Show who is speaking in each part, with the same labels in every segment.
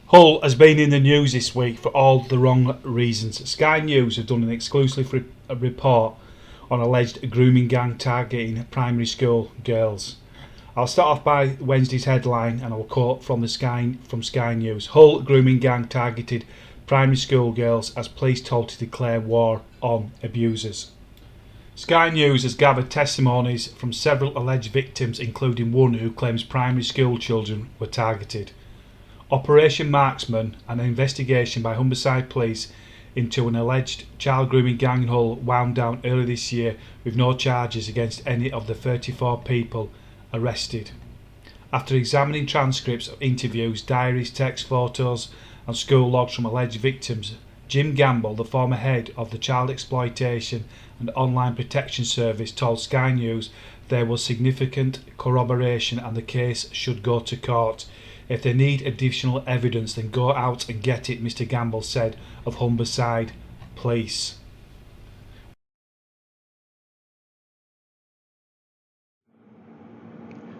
Speaker 1: Hull has been in the news this week for all the wrong reasons. Sky News have done an exclusive report on alleged grooming gang targeting primary school girls. I'll start off by Wednesday's headline and I'll quote from Sky News. Hull grooming gang targeted primary school girls as police told to declare war on abusers. Sky News has gathered testimonies from several alleged victims, including one who claims primary school children were targeted. Operation Marksman, an investigation by Humberside Police into an alleged child grooming gang in Hull, wound down early this year with no charges against any of the 34 people arrested. After examining transcripts of interviews, diaries, text photos and school logs from alleged victims, Jim Gamble, the former head of the Child Exploitation and Online Protection Service, told Sky News there was significant corroboration and the case should go to court. If they need additional evidence, then go out and get it, Mr Gamble said of Humberside Police.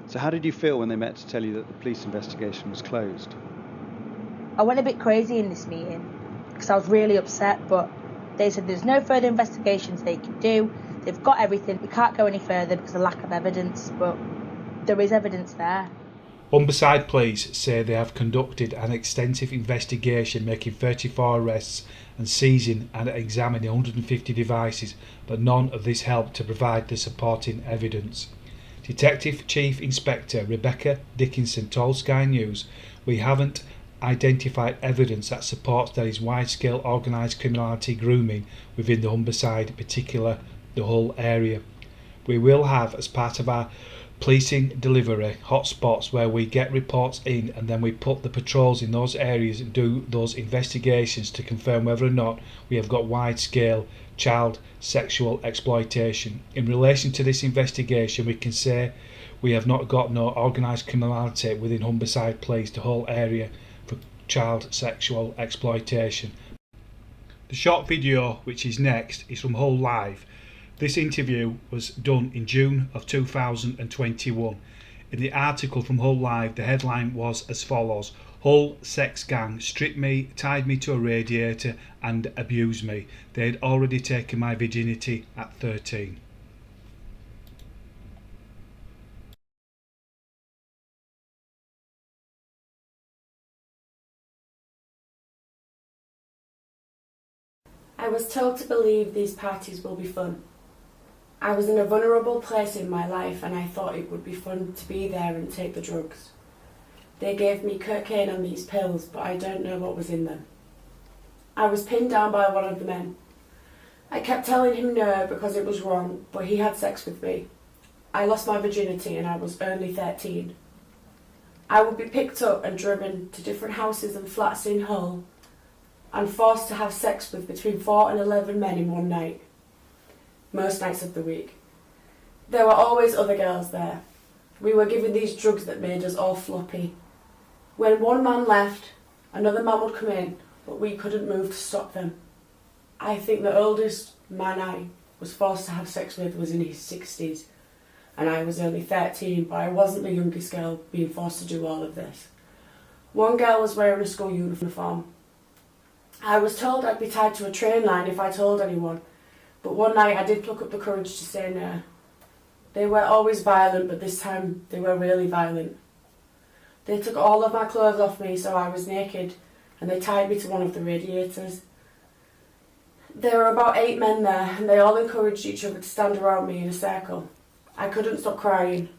Speaker 2: So how did you feel when they met to tell you that the police investigation was closed?
Speaker 3: I went a bit crazy in this meeting because I was really upset, but they said there's no further investigations they can do. They've got everything. We can't go any further because of lack of evidence, but there is evidence there.
Speaker 1: Humberside Police say they have conducted an extensive investigation, making 34 arrests and seizing and examining 150 devices, but none of this helped to provide the supporting evidence. Detective Chief Inspector Rebecca Dickinson told Sky News, "We haven't identified evidence that supports there is wide-scale organised criminality grooming within the Humberside, particular the Hull area. We will have, as part of our policing delivery, hotspots where we get reports in and then we put the patrols in those areas and do those investigations to confirm whether or not we have got wide-scale child sexual exploitation. In relation to this investigation, we can say we have not got no organised criminality within Humberside Police, the whole area for child sexual exploitation." The short video, which is next, is from Hull Live. This interview was done in June of 2021. In the article from Hull Live, the headline was as follows: Hull sex gang stripped me, tied me to a radiator and abused me. They had already taken my virginity at 13.
Speaker 4: I was told to believe these parties will be fun. I was in a vulnerable place in my life and I thought it would be fun to be there and take the drugs. They gave me cocaine and these pills, but I don't know what was in them. I was pinned down by one of the men. I kept telling him no because it was wrong, but he had sex with me. I lost my virginity and I was only 13. I would be picked up and driven to different houses and flats in Hull and forced to have sex with between 4 and 11 men in one night. Most nights of the week. There were always other girls there. We were given these drugs that made us all floppy. When one man left, another man would come in, but we couldn't move to stop them. I think the oldest man I was forced to have sex with was in his 60s, and I was only 13, but I wasn't the youngest girl being forced to do all of this. One girl was wearing a school uniform. I was told I'd be tied to a train line if I told anyone, but one night I did pluck up the courage to say no. They were always violent, but this time they were really violent. They took all of my clothes off me so I was naked, and they tied me to one of the radiators. There were about 8 men there, and they all encouraged each other to stand around me in a circle. I couldn't stop crying.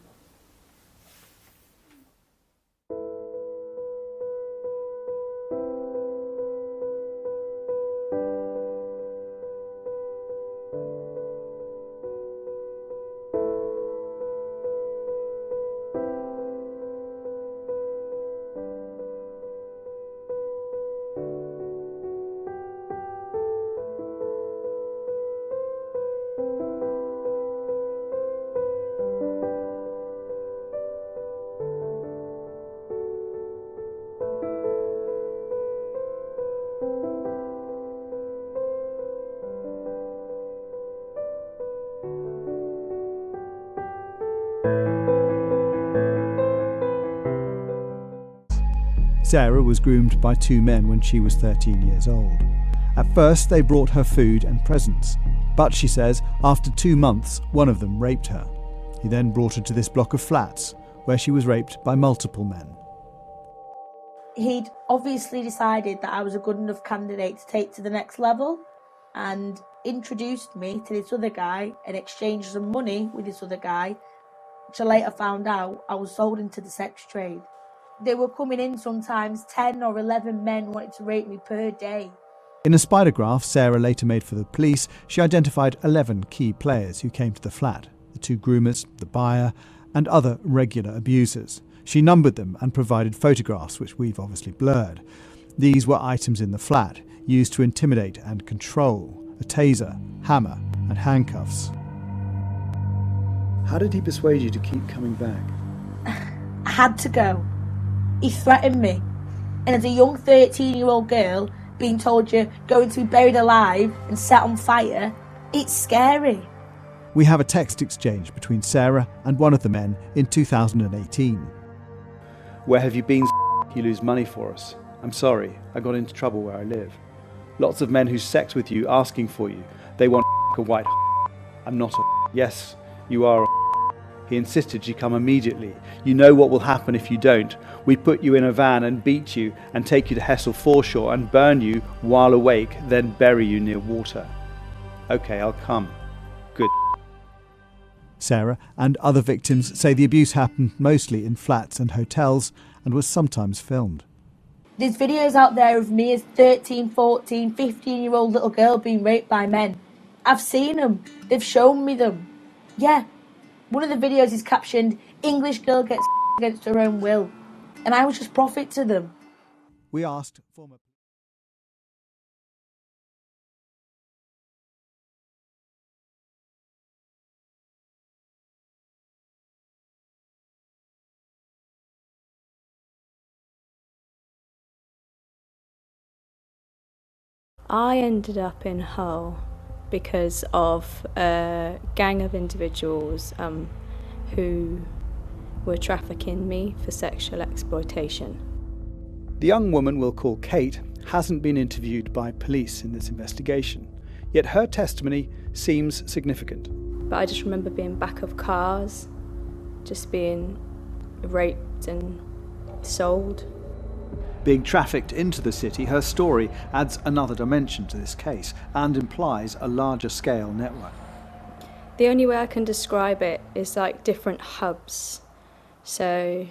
Speaker 5: Sarah was groomed by two men when she was 13 years old. At first, they brought her food and presents, but she says after 2 months, one of them raped her. He then brought her to this block of flats, where she was raped by multiple men.
Speaker 3: He'd obviously decided that I was a good enough candidate to take to the next level and introduced me to this other guy and exchanged some money with this other guy, which I later found out I was sold into the sex trade. They were coming in sometimes 10 or 11 men wanted to rape me per day.
Speaker 5: In a spider graph Sarah later made for the police, she identified 11 key players who came to the flat: the two groomers, the buyer, and other regular abusers. She numbered them and provided photographs, which we've obviously blurred. These were items in the flat used to intimidate and control: a taser, hammer, and handcuffs.
Speaker 2: How did he persuade you to keep coming back?
Speaker 3: I had to go. He threatened me. And as a young 13-year-old girl being told you're going to be buried alive and set on fire, it's scary.
Speaker 5: We have a text exchange between Sarah and one of the men in 2018.
Speaker 2: Where have you been? You lose money for us. I'm sorry, I got into trouble where I live. Lots of men who sex with you asking for you. They want a white. I'm not a. Yes, you are a. He insisted you come immediately. You know what will happen if you don't. We put you in a van and beat you and take you to Hessel foreshore and burn you while awake, then bury you near water. Okay, I'll come. Good.
Speaker 5: Sarah and other victims say the abuse happened mostly in flats and hotels and was sometimes filmed.
Speaker 3: There's videos out there of me as 13, 14, 15-year-old little girl being raped by men. I've seen them. They've shown me them. Yeah. One of the videos is captioned, "English girl gets against her own will." And I was just prophet to them.
Speaker 5: We asked former...
Speaker 6: I ended up in Hull because of a gang of individuals who were trafficking me for sexual exploitation.
Speaker 2: The young woman we'll call Kate hasn't been interviewed by police in this investigation, yet her testimony seems significant.
Speaker 6: But I just remember being back of cars, just being raped and sold.
Speaker 2: Being trafficked into the city, her story adds another dimension to this case and implies a larger scale network.
Speaker 6: The only way I can describe it is like different hubs. So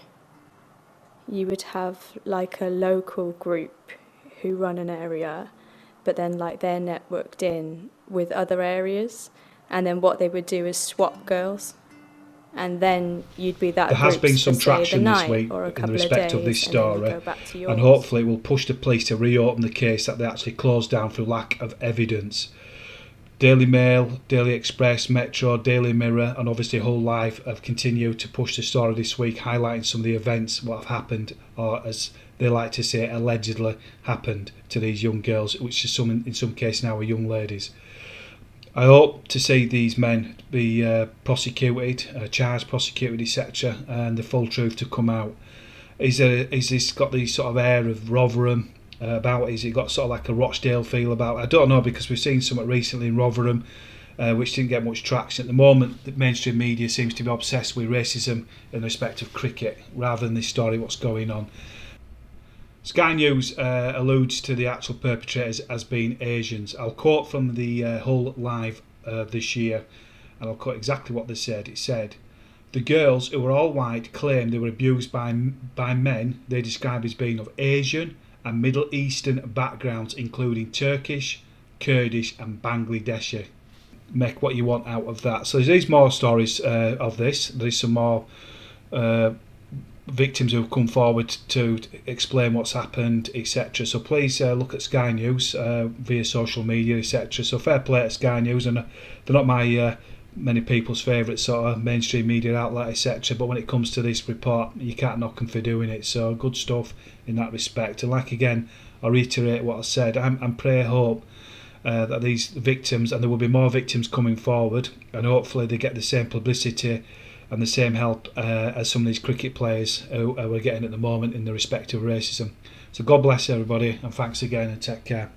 Speaker 6: you would have like a local group who run an area, but then like they're networked in with other areas, and then what they would do is swap girls. And then you'd be that.
Speaker 1: There has been some traction this week in respect of this story, and hopefully it will push the police to reopen the case that they actually closed down through lack of evidence. Daily Mail, Daily Express, Metro, Daily Mirror and obviously Whole Life have continued to push the story this week, highlighting some of the events what have happened, or as they like to say, allegedly happened to these young girls, which is in some cases now are young ladies. I hope to see these men be prosecuted, charged, prosecuted, etc., and the full truth to come out. Is this got the sort of air of Rotherham about it? Is it got sort of like a Rochdale feel about it? I don't know, because we've seen something recently in Rotherham which didn't get much traction. At the moment, the mainstream media seems to be obsessed with racism in respect of cricket rather than this story, what's going on. Sky News alludes to the actual perpetrators as being Asians. I'll quote from the Hull Live this year, and I'll quote exactly what they said. It said, "The girls, who were all white, claimed they were abused by men they describe as being of Asian and Middle Eastern backgrounds, including Turkish, Kurdish and Bangladeshi." Make what you want out of that. So there's more stories of this. There's some more victims who have come forward to explain what's happened, etc. So please look at Sky News via social media, etc. So fair play to Sky News, and they're not my many people's favourite sort of mainstream media outlet, etc. But when it comes to this report, you can't knock them for doing it. So good stuff in that respect. And like again, I reiterate what I said. I'm pray hope that these victims, and there will be more victims coming forward, and hopefully they get the same publicity and the same help as some of these cricket players who we're getting at the moment in the respect of racism. So God bless everybody, and thanks again, and take care.